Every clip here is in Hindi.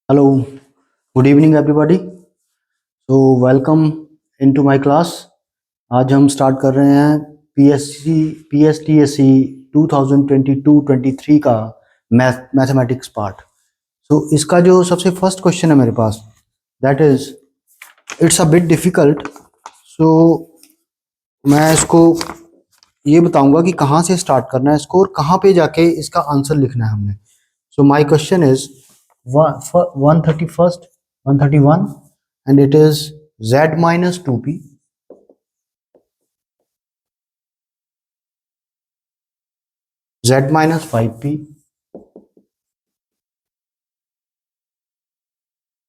Hello, good evening everybody. So welcome into my class. आज हम स्टार्ट कर रहे हैं PSTSC 2022-23 का मैथमेटिक्स पार्ट। सो इसका जो सबसे फर्स्ट क्वेश्चन है मेरे पास, that is it's a bit difficult. So मैं इसको ये बताऊंगा कि कहाँ से स्टार्ट करना है इसको और कहाँ पे जाके इसका आंसर लिखना है हमने। So my question is 131st 131 and it is z minus 2p z minus 5p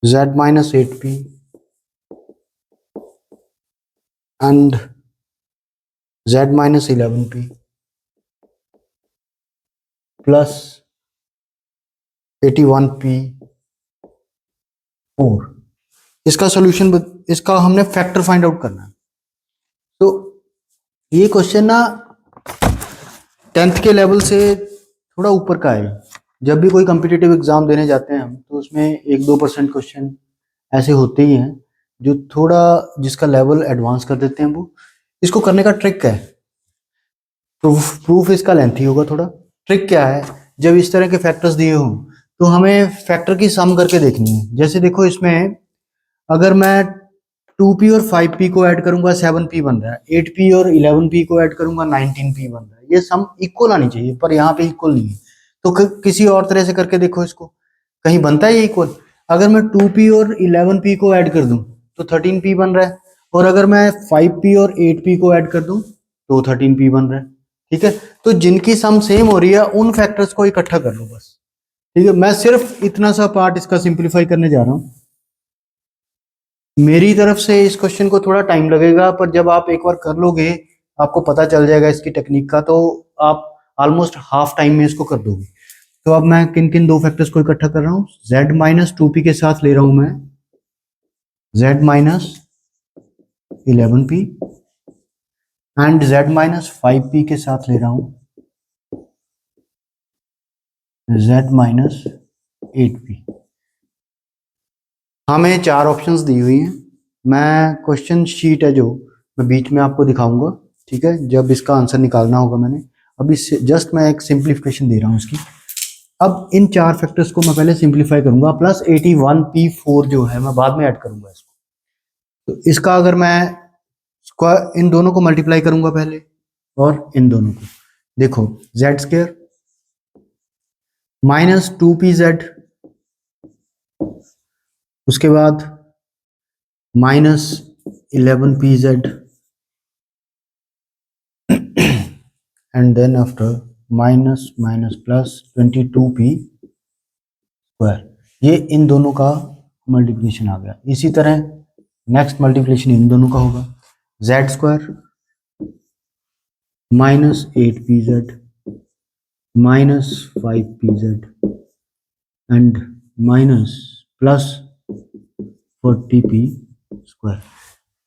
z minus 8p and z minus 11p plus 81p 4। इसका सॉल्यूशन इसका हमने फैक्टर फाइंड आउट करना है। तो ये क्वेश्चन ना 10th के लेवल से थोड़ा ऊपर का है। जब भी कोई कॉम्पिटिटिव एग्जाम देने जाते हैं हम, तो उसमें 1-2% क्वेश्चन ऐसे होते ही हैं जो थोड़ा जिसका लेवल एडवांस कर देते हैं। वो इसको करने का ट्रिक है, प्रूफ इसका लेंथी होगा थोड़ा। ट्रिक क्या है, जब इस तरह के फैक्टर्स दिए हों तो हमें फैक्टर की सम करके देखनी है। जैसे देखो, इसमें अगर मैं 2p और 5p को ऐड करूंगा 7p बन रहा है, 8p और 11p को ऐड करूंगा 19p बन रहा है। ये सम इक्वल आनी चाहिए, पर यहाँ पे इक्वल नहीं है। तो किसी और तरह से करके देखो, इसको कहीं बनता है ये इक्वल। अगर मैं 2p और 11p को ऐड कर दूं तो 13p बन रहा है, और अगर मैं 5p और 8p को ऐड कर दूं तो 13p बन रहा है। ठीक है, तो जिनकी सम सेम हो रही है उन फैक्टर्स को इकट्ठा कर लो बस। ठीक है, मैं सिर्फ इतना सा पार्ट इसका सिंप्लीफाई करने जा रहा हूं। मेरी तरफ से इस क्वेश्चन को थोड़ा टाइम लगेगा, पर जब आप एक बार कर लोगे आपको पता चल जाएगा इसकी टेक्निक का, तो आप ऑलमोस्ट हाफ टाइम में इसको कर दोगे। तो अब मैं किन किन दो फैक्टर्स को इकट्ठा कर रहा हूँ। z माइनस 2p के साथ ले रहा हूं मैं z minus 11p and z minus 5p के साथ ले रहा हूं z माइनस 8p। हमें 4 ऑप्शंस दी हुई हैं। मैं क्वेश्चन शीट है जो मैं बीच में आपको दिखाऊंगा, ठीक है, जब इसका आंसर निकालना होगा। मैंने अभी जस्ट मैं एक सिंप्लीफिकेशन दे रहा हूँ इसकी। अब इन 4 फैक्टर्स को मैं पहले सिंप्लीफाई करूंगा, प्लस 81p4 जो है मैं बाद में ऐड करूंगा इसको। तो इसका अगर मैं स्क्वायर इन दोनों को मल्टीप्लाई करूंगा पहले, और इन दोनों को देखो, जेड स्क्वायर माइनस 2pz, उसके बाद minus 11pz and then after minus minus plus 22p square. ये इन दोनों का मल्टीप्लिकेशन आ गया। इसी तरह नेक्स्ट मल्टीप्लिकेशन इन दोनों का होगा, Z square minus 8pz minus 5pz and minus plus 40p square.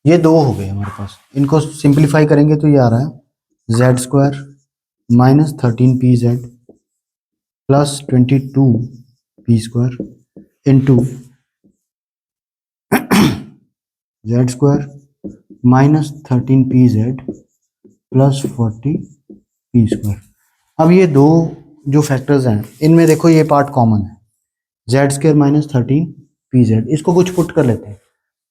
ये दो हो गए हमारे पास। इनको सिंप्लीफाई करेंगे तो ये आ रहा है Z square minus 13pz plus 22p square into Z square minus 13pz plus 40p square. अब ये दो जो फैक्टर्स हैं, इनमें देखो ये पार्ट कॉमन है, जेड स्क्वायर माइनस 13pz। इसको कुछ पुट कर लेते हैं,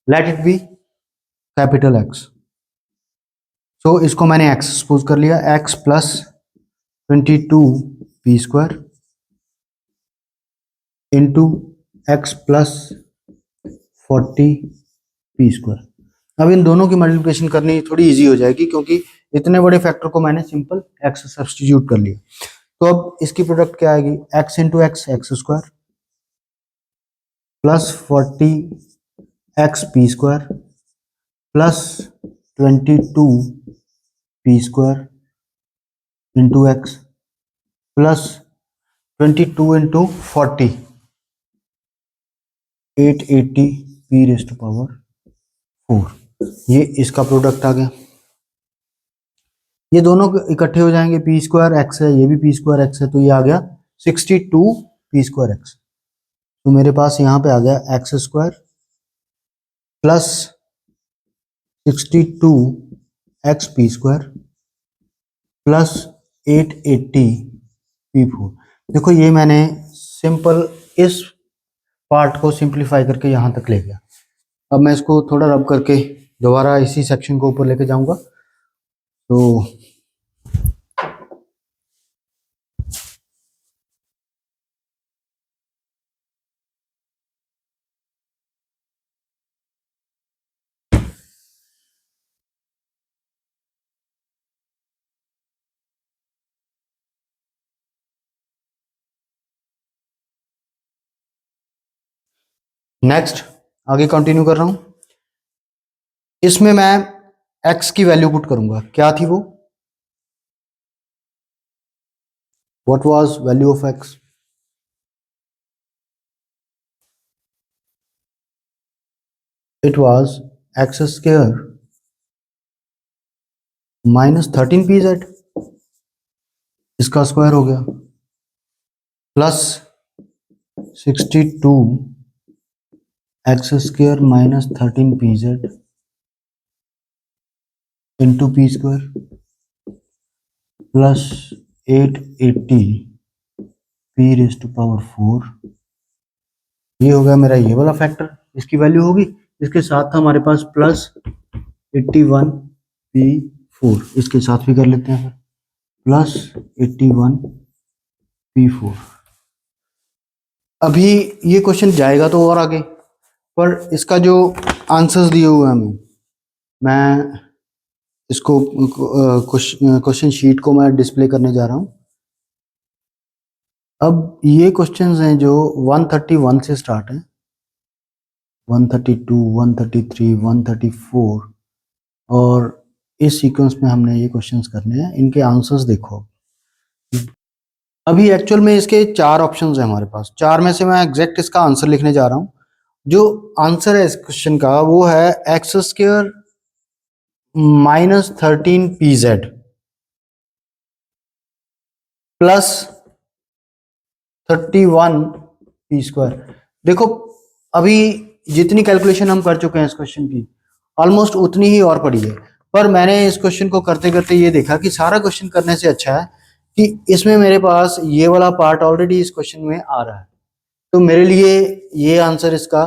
let it be capital X. So इसको मैंने एक्स सपोज कर लिया, X plus 22p square into x plus 40p square. अब इन दोनों की मल्टीप्लिकेशन करनी थोड़ी इजी हो जाएगी, क्योंकि इतने बड़े फैक्टर को मैंने सिंपल एक्स सब्स्टिट्यूट कर लिया। तो अब इसकी प्रोडक्ट क्या आएगी, x into x, x square plus 40 square plus 22p square into x plus 22 into 40 880p raise to power 4। ये इसका प्रोडक्ट आ गया। ये दोनों इकट्ठे हो जाएंगे, पी स्क्वायर एक्स है, ये भी पी स्क्वायर एक्स है, तो ये आ गया 62p स्क्वायर एक्स। तो मेरे पास यहाँ पे आ गया x square plus 62 x P square plus 880 P four. देखो ये मैंने सिंपल इस पार्ट को सिंप्लीफाई करके यहाँ तक ले गया। अब मैं इसको थोड़ा रब करके दोबारा इसी सेक्शन को ऊपर लेके जाऊंगा। तो नेक्स्ट आगे कंटिन्यू कर रहा हूं। इसमें मैं x की वैल्यू पुट करूंगा। क्या थी वो? What was value of x? It was x square minus 13 pz, इसका स्क्वायर हो गया, plus 62 x square minus 13 pz into p square plus 880 p raise to power 4। ये हो गया मेरा ये वाला फैक्टर, इसकी वैल्यू होगी। इसके साथ था हमारे पास प्लस 81 पी 4, इसके साथ भी कर लेते हैं प्लस 81 पी 4। अभी ये क्वेश्चन जाएगा तो और आगे, पर इसका जो आंसर्स दिए हुए हैं हमें, मैं इसको क्वेश्चन शीट को मैं डिस्प्ले करने जा रहा हूँ। अब ये क्वेश्चंस हैं जो 131 से स्टार्ट है, 132, 133, 134, और इस सीक्वेंस में हमने ये क्वेश्चंस करने हैं। इनके आंसर्स देखो। अभी एक्चुअल में इसके 4 ऑप्शंस हैं हमारे पास। 4 में से मैं एग्जैक्ट इसका आंसर लिखने जा रहा हूँ। जो आंसर है इस क्वेश्चन का वो है x square minus 13 pz plus 31 P square. देखो अभी जितनी कैलकुलेशन हम कर चुके हैं इस क्वेश्चन की, ऑलमोस्ट उतनी ही और पड़ी है, पर मैंने इस क्वेश्चन को करते करते ये देखा कि सारा क्वेश्चन करने से अच्छा है कि इसमें मेरे पास ये वाला पार्ट ऑलरेडी इस क्वेश्चन में आ रहा है। तो मेरे लिए ये आंसर इसका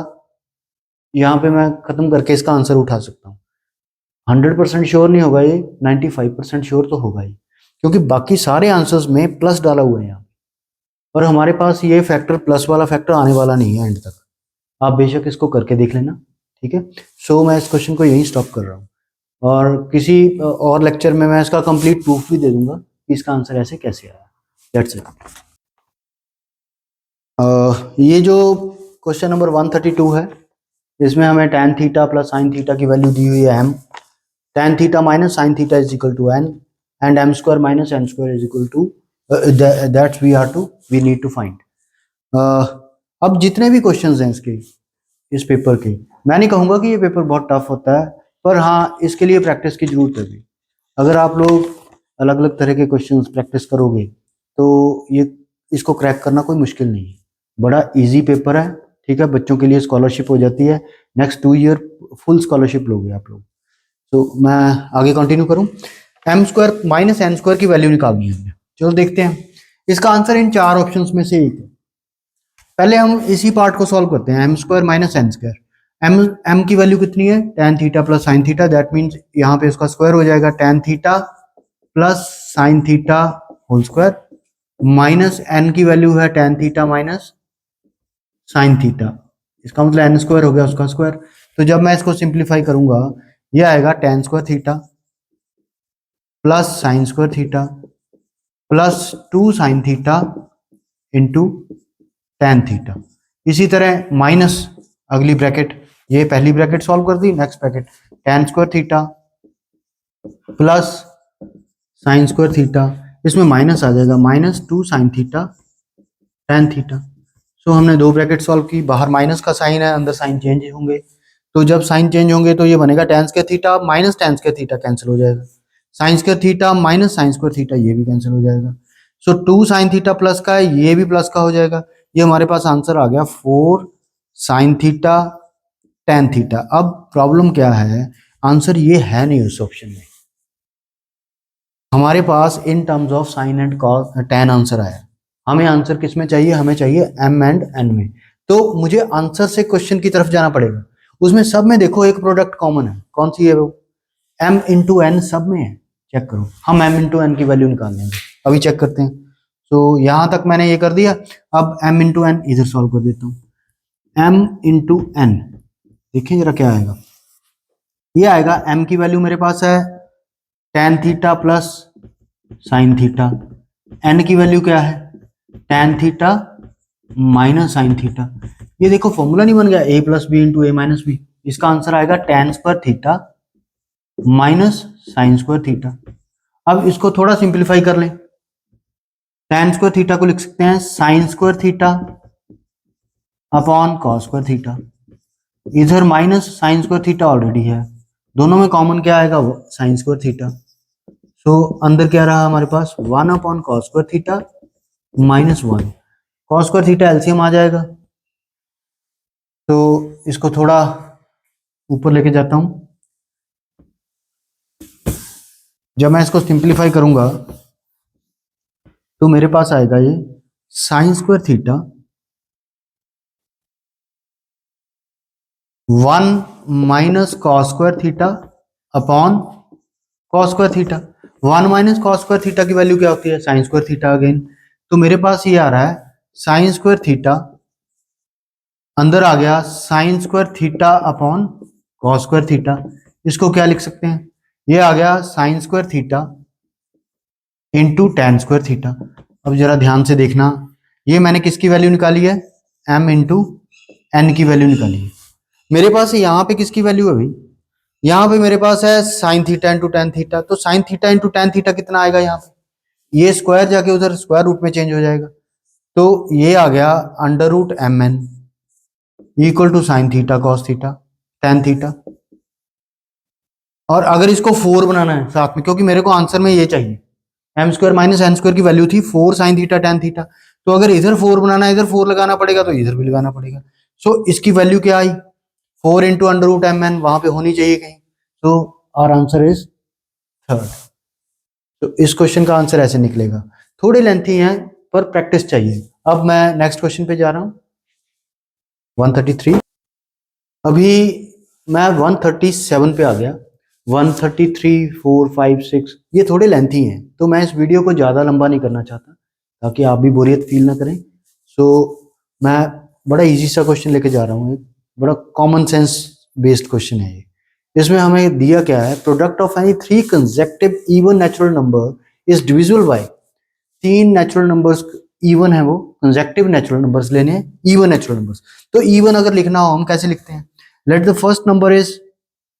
यहाँ पे मैं खत्म करके इसका आंसर उठा सकता हूँ। 100% श्योर नहीं होगा ये, 95% श्योर तो होगा ही, क्योंकि बाकी सारे आंसर्स में प्लस डाला हुआ है यहाँ, और हमारे पास ये फैक्टर प्लस वाला फैक्टर आने वाला नहीं है एंड तक। आप बेशक इसको करके देख लेना, ठीक है। सो मैं इस क्वेश्चन को यहीं स्टॉप कर रहा हूँ, और किसी और लेक्चर में मैं इसका कंप्लीट प्रूफ भी दे दूंगा कि इसका आंसर ऐसे कैसे आया। That's it. ये जो क्वेश्चन नंबर 132 है, इसमें हमें tan theta plus sine theta की वैल्यू दी हुई है m, tan theta minus sine theta is equal to n, and m square minus n square is equal to that we need to find. अब जितने भी क्वेश्चंस हैं इसके, इस पेपर के, मैं नहीं कहूँगा कि ये पेपर बहुत टफ होता है, पर हाँ इसके लिए प्रैक्टिस की जरूरत है भी। अगर आप लोग अलग अलग तरह के क्वेश्चंस प्रैक्टिस करोगे तो ये इसको क्रैक करना कोई मुश्किल नहीं है। बड़ा इजी पेपर है, ठीक है। बच्चों के लिए स्कॉलरशिप हो जाती है, नेक्स्ट 2 ईयर फुल स्कॉलरशिप लोगे आप लोग। तो मैं आगे कंटिन्यू करूं। M square minus n square की वैल्यू निकालनी है हमें। चलो देखते हैं। इसका आंसर इन 4 ऑप्शंस में से एक है। पहले हम इसी पार्ट को सॉल्व करते हैं, m square minus n square. M की वैल्यू कितनी है? tan theta plus sine theta, that means यहाँ पे उसका स्क्वायर हो जाएगा tan theta plus sine theta whole square, minus n की वैल्यू है tan theta minus sine theta, इसका मतलब एन स्क्वायर हो गया उसका स्क्वायर। तो जब मैं इसको सिंप्लीफाई करूंगा, ये आएगा tan square theta plus sine square theta plus 2 sine theta into tan theta. इसी तरह माइनस अगली ब्रैकेट, ये पहली ब्रैकेट सॉल्व कर दी, next bracket tan square theta plus sine square theta, इसमें माइनस आ जाएगा minus 2 sine theta tan theta. So हमने 2 ब्रैकेट सॉल्व की, बाहर माइनस का साइन है, अंदर साइन चेंज होंगे, तो जब साइन चेंज होंगे तो ये बनेगा tan square theta minus tan square theta cancel हो जाएगा, sign square theta minus sine square theta ये भी कैंसिल हो जाएगा। सो 2 साइन थीटा प्लस का है, ये भी प्लस का हो जाएगा, ये हमारे पास आंसर आ गया 4 साइन थीटा टेन थीटा। अब प्रॉब्लम क्या है, आंसर ये है नहीं उस ऑप्शन में, हमारे पास in terms of sine and cos tan answer आया। हमें आंसर किस में चाहिए, हमें चाहिए एम एंड एन में। तो मुझे आंसर से क्वेश्चन की तरफ जाना पड़ेगा। उसमें सब में देखो एक प्रोडक्ट कॉमन है, कौन सी है वो, एम इंटू एन सब में है। चेक करो, हम एम इंटू एन की वैल्यू निकाल लेंगे, अभी चेक करते हैं। तो यहां तक मैंने ये कर दिया। अब एम इंटू एन इधर सॉल्व कर देता हूं। एम इंटू एन, देखिए जरा क्या आएगा। ये आएगा, एम की वैल्यू मेरे पास है tan theta plus sine theta, n की वैल्यू क्या है tan theta minus sine theta. ये देखो फॉर्मूला नहीं बन गया, a plus b into a minus b. इसका आंसर आएगा tan square theta minus sine square theta. अब इसको थोड़ा सिंप्लीफाई कर लें, टेन स्क्वायर थीटा को लिख सकते हैं sine square theta upon cos square theta. इधर minus sine square theta already है, दोनों में कॉमन क्या आएगा, वो साइन स्क्वायर थीटा। सो अंदर क्या रहा हमारे पास, one upon cos square theta minus one. Cos square theta LCM आ जाएगा, तो इसको थोड़ा ऊपर लेके जाता हूं। जब मैं इसको सिंप्लीफाई करूंगा तो मेरे पास आएगा ये sign square theta one minus cos square theta upon cos square theta. One minus cos square theta की वैल्यू क्या होती है, साइन स्क्वायर थीटा अगेन। तो मेरे पास ये आ रहा है साइन स्क्वायर थीटा, अंदर आ गया sign square theta upon cos square theta. इसको क्या लिख सकते हैं, ये आ गया sign square theta into ten square theta. अब जरा ध्यान से देखना, ये मैंने किसकी वैल्यू निकाली है, एम इंटू एन की वैल्यू निकाली है। मेरे पास यहाँ पे किसकी वैल्यू है भाई, यहाँ पे मेरे पास है sine theta into tan theta. तो sine theta into tan theta कितना आएगा, यहाँ पे ये स्क्वायर जाके उधर स्क्वायर रूट में चेंज हो जाएगा। तो ये आ गया under root m n equal to sine theta cos theta tan theta. और अगर इसको 4 बनाना है साथ में, क्योंकि मेरे को आंसर में ये चाहिए, m square minus n square की वैल्यू थी 4 साइन थीटा टेन थीटा। तो अगर इधर 4 बनाना है, इधर 4 लगाना पड़ेगा, तो इधर भी लगाना पड़ेगा। सो इसकी वैल्यू क्या आई, 4 into under root m n, वहां पे होनी चाहिए कहीं। तो आवर आंसर इज थर्ड। तो इस क्वेश्चन का आंसर ऐसे निकलेगा। थोड़े लेंथी हैं पर प्रैक्टिस चाहिए। अब मैं नेक्स्ट क्वेश्चन पे जा रहा हूं, 133। अभी मैं 137 पे आ गया। 133, 4, 5, 6 ये थोड़े लेंथी हैं, तो मैं इस वीडियो को ज़्यादा लंबा नहीं करना चाहता ताकि आप भी बोरियत फील ना करें। सो मैं बड़ा इजी सा क्वेश्चन लेके जा रहा हूँ, एक बड़ा कॉमन सेंस बेस्ड क्वेश्चन है ये। इसमें हमें दिया क्या है, product of any three consecutive even natural number is divisible by. तीन नेचुरल नंबर्स इवन है, वो कंसेक्टिव नेचुरल नंबर्स लेने हैं, इवन नेचुरल नंबर्स। तो इवन अगर लिखना हो हम कैसे लिखते हैं, let the first number is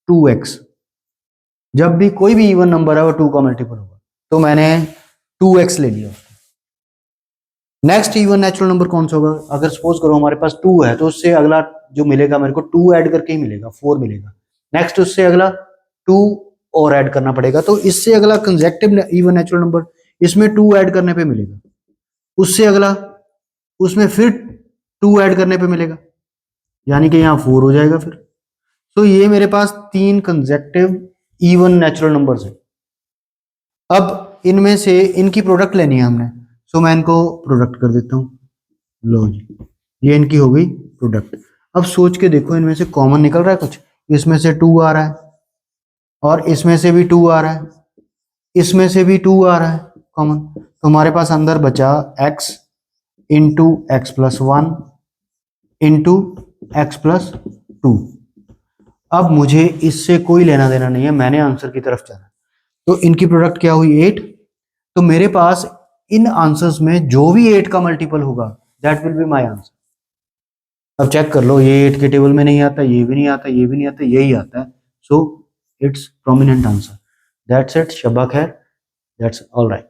2x। जब भी कोई भी इवन नंबर है वो 2 का मल्टीपल होगा, तो मैंने 2x ले लिया। नेक्स्ट इवन नेचुरल नंबर कौन सा होगा, अगर सपोज करो हमारे पास 2 है, तो उससे अगला जो मिलेगा मेरे को 2 ऐड करके ही मिलेगा, 4 मिलेगा। नेक्स्ट उससे अगला 2 और ऐड करना पड़ेगा, तो इससे अगला कंसेक्टिव इवन नेचुरल नंबर, इसमें 2 ऐड करने पे मिलेगा। उससे अगला, उसमें फिर 2 ऐड करने पे मिलेगा, यानी कि यहाँ 4 हो जाएगा फिर। तो ये मेरे पास 3 कंसेक्टिव इवन नेचुरल नंबर्स हैं। अब इनमें से इनकी प्रोडक्ट लेनी है हमने, सो मैं इनको प्रोडक्ट कर देता हूँ। लो जी, ये इनकी हो गई प्रोडक्ट। अब सोच के देखो, इनमें से कॉमन निकल रहा है कुछ, इसमें से 2 आ रहा है और इसमें से भी 2 आ रहा है, इसमें से भी 2 आ रहा है कॉमन। तो हमारे पास अंदर बचा x into x plus 1 into x plus 2। अब मुझे इससे कोई लेना देना नहीं है, मैंने आंसर की तरफ जाना। तो इनकी प्रोडक्ट क्या हुई, 8। तो मेरे पास इन आंसर्स में जो भी 8 का मल्टीपल होगा that will be my answer. अब चेक कर लो, ये 8 के टेबल में नहीं आता, ये भी नहीं आता, ये भी नहीं आता, यही आता है। So it's prominent answer. That's it, शब्बा खैर, दैट्स ऑल राइट।